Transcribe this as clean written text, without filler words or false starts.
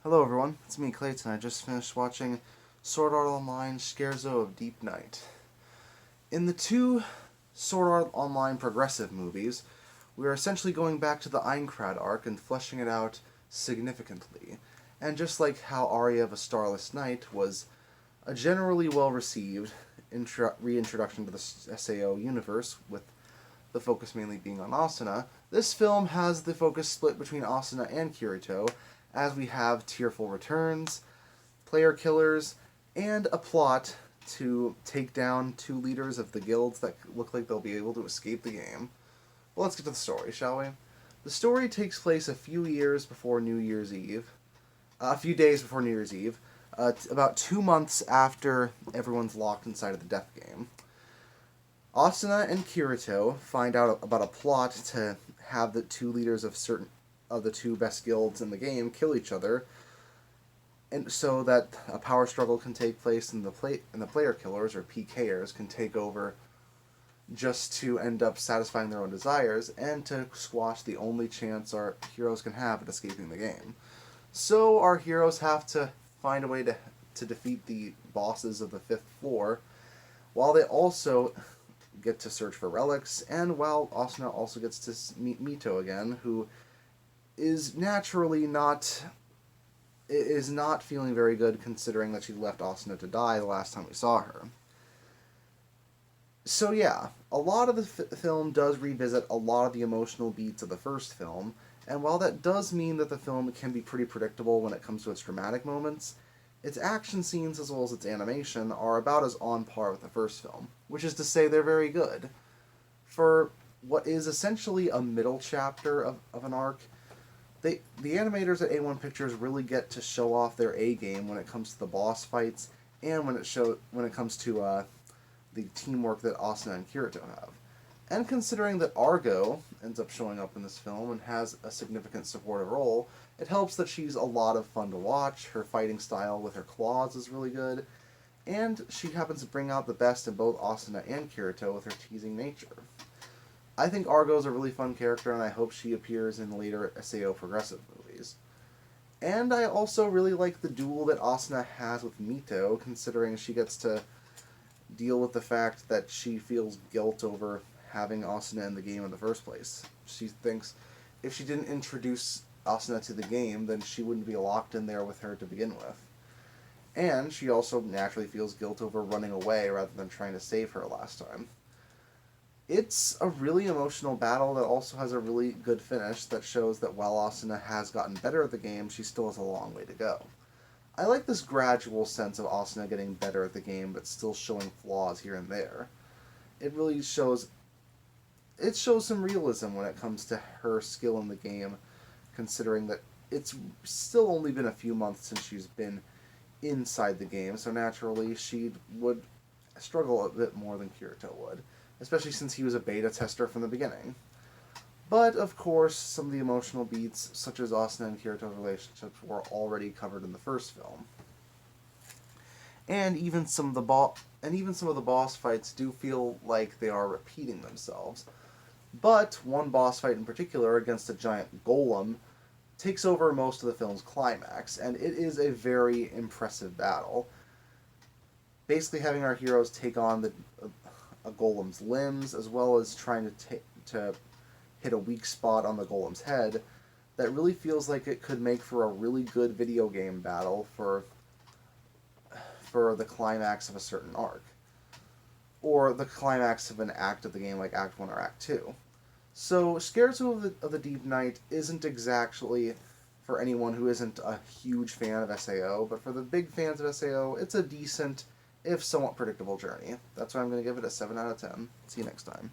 Hello everyone, it's me Clayton. I just finished watching Sword Art Online Scherzo of Deep Night. In the two Sword Art Online progressive movies, we are essentially going back to the Aincrad arc and fleshing it out significantly. And just like how Aria of a Starless Night was a generally well-received reintroduction to the SAO universe, with the focus mainly being on Asuna, this film has the focus split between Asuna and Kirito, as we have tearful returns, player killers, and a plot to take down two leaders of the guilds that look like they'll be able to escape the game. Well, let's get to the story, shall we? The story takes place a few days before New Year's Eve, about 2 months after everyone's locked inside of the death game. Asuna and Kirito find out about a plot to have the two leaders of certain of the two best guilds in the game kill each other, and so that a power struggle can take place and the player killers or PKers can take over, just to end up satisfying their own desires and to squash the only chance our heroes can have at escaping the game. So our heroes have to find a way to defeat the bosses of the fifth floor, while they also get to search for relics, and while Asuna also gets to meet Mito again, who is naturally not feeling very good, considering that she left Asuna to die the last time we saw her. So yeah, a lot of the film does revisit a lot of the emotional beats of the first film, and while that does mean that the film can be pretty predictable when it comes to its dramatic moments, its action scenes as well as its animation are about as on par with the first film, which is to say they're very good. For what is essentially a middle chapter of an arc, the animators at A1 Pictures really get to show off their A game when it comes to the boss fights and when it comes to the teamwork that Asuna and Kirito have. And considering that Argo ends up showing up in this film and has a significant supportive role, it helps that she's a lot of fun to watch. Her fighting style with her claws is really good, and she happens to bring out the best in both Asuna and Kirito with her teasing nature. I think Argo is a really fun character, and I hope she appears in later SAO progressive movies. And I also really like the duel that Asuna has with Mito, considering she gets to deal with the fact that she feels guilt over having Asuna in the game in the first place. She thinks if she didn't introduce Asuna to the game, then she wouldn't be locked in there with her to begin with. And she also naturally feels guilt over running away rather than trying to save her last time. It's a really emotional battle that also has a really good finish that shows that while Asuna has gotten better at the game, she still has a long way to go. I like this gradual sense of Asuna getting better at the game but still showing flaws here and there. It really shows some realism when it comes to her skill in the game, considering that it's still only been a few months since she's been inside the game, so naturally she would struggle a bit more than Kirito would, especially since he was a beta tester from the beginning. But, of course, some of the emotional beats, such as Asuna and Kirito's relationships, were already covered in the first film. And even some of the boss fights do feel like they are repeating themselves. But one boss fight in particular, against a giant golem, takes over most of the film's climax, and it is a very impressive battle. Basically having our heroes take on a golem's limbs, as well as trying to hit a weak spot on the golem's head, that really feels like it could make for a really good video game battle for the climax of a certain arc, or the climax of an act of the game like Act 1 or Act 2. So Scherzo of the Deep Night isn't exactly for anyone who isn't a huge fan of SAO, but for the big fans of SAO, it's a decent, if somewhat predictable journey. That's why I'm going to give it a 7 out of 10. See you next time.